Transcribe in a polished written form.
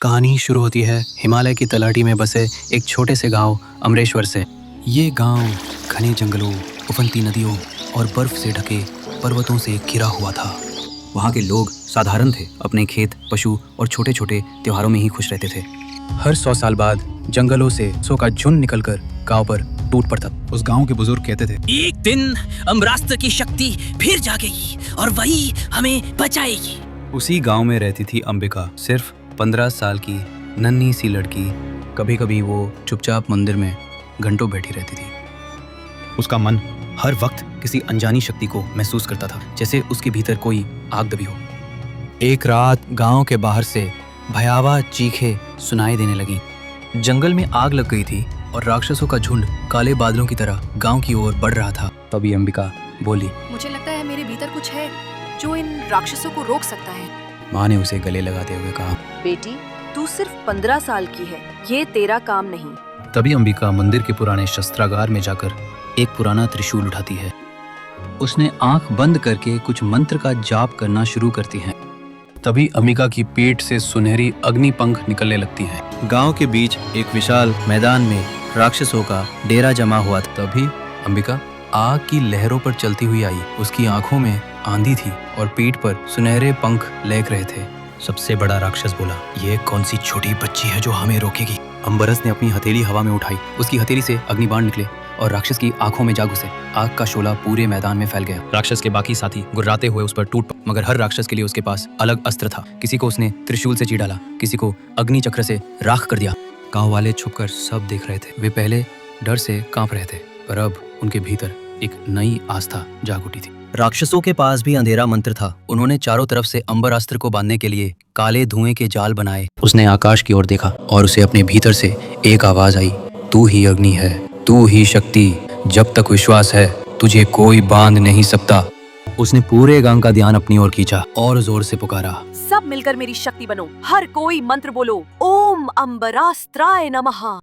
कहानी शुरू होती है हिमालय की तलहटी में बसे एक छोटे से गांव अमरेश्वर से। ये गांव घने जंगलों, उफनती नदियों और बर्फ से ढके पर्वतों से घिरा हुआ था। वहाँ के लोग साधारण थे, अपने खेत, पशु और छोटे छोटे त्योहारों में ही खुश रहते थे। हर 100 साल बाद जंगलों से सौ का झुंड निकलकर गांव पर टूट पड़ता। उस गांव के बुजुर्ग कहते थे, एक दिन अमरास्त्र की शक्ति फिर जागेगी और वही हमें बचाएगी। उसी गांव में रहती थी अंबिका, सिर्फ 15 साल की नन्ही सी लड़की। कभी कभी वो चुपचाप मंदिर में घंटों बैठी रहती थी। उसका मन हर वक्त किसी अनजानी शक्ति को महसूस करता था, जैसे उसके भीतर कोई आग दबी हो। एक रात गांव के बाहर से भयावह चीखें सुनाई देने लगी। जंगल में आग लग गई थी और राक्षसों का झुंड काले बादलों की तरह गांव की ओर बढ़ रहा था। तभी अंबिका बोली, मुझे लगता है मेरे भीतर कुछ है जो इन राक्षसों को रोक सकता है। माँ ने उसे गले लगाते हुए कहा, बेटी, तू सिर्फ 15 साल की है, ये तेरा काम नहीं। तभी अंबिका मंदिर के पुराने शस्त्रागार में जाकर एक पुराना त्रिशूल उठाती है। उसने आंख बंद करके कुछ मंत्र का जाप करना शुरू करती है। तभी अंबिका की पेट से सुनहरी अग्निपंख निकलने लगती हैं। गांव के बीच एक विशाल मैदान में राक्षसों का डेरा जमा हुआ था। तभी अंबिका आग की लहरों पर चलती हुई आई। उसकी आंखों में आंधी थी और पीठ पर सुनहरे पंख लहक रहे थे। सबसे बड़ा राक्षस बोला, ये कौन सी छोटी बच्ची है जो हमें रोकेगी? अम्बरस ने अपनी हथेली हवा में उठाई। उसकी हथेली से अग्निबाण निकले और राक्षस की आंखों में जा घुसे। आग का शोला पूरे मैदान में फैल गया। राक्षस के बाकी साथी गुर्राते हुए उस पर टूट पड़े, मगर हर राक्षस के लिए उसके पास अलग अस्त्र था। किसी को उसने त्रिशूल से चीर डाला, किसी को अग्नि चक्र से राख कर दिया। गांव वाले छुपकर सब देख रहे थे। वे पहले डर से कांप रहे थे, पर अब उनके भीतर एक नई आस्था जाग उठी थी। राक्षसों के पास भी अंधेरा मंत्र था। उन्होंने चारों तरफ से अंबरास्त्र को बांधने के लिए काले धुएं के जाल बनाए। उसने आकाश की ओर देखा और उसे अपने भीतर से एक आवाज आई, तू ही अग्नि है, तू ही शक्ति। जब तक विश्वास है तुझे कोई बांध नहीं सकता। उसने पूरे गांव का ध्यान अपनी ओर खींचा और जोर से पुकारा, सब मिलकर मेरी शक्ति बनो, हर कोई मंत्र बोलो, ओम अंबरास्त्राय नमः।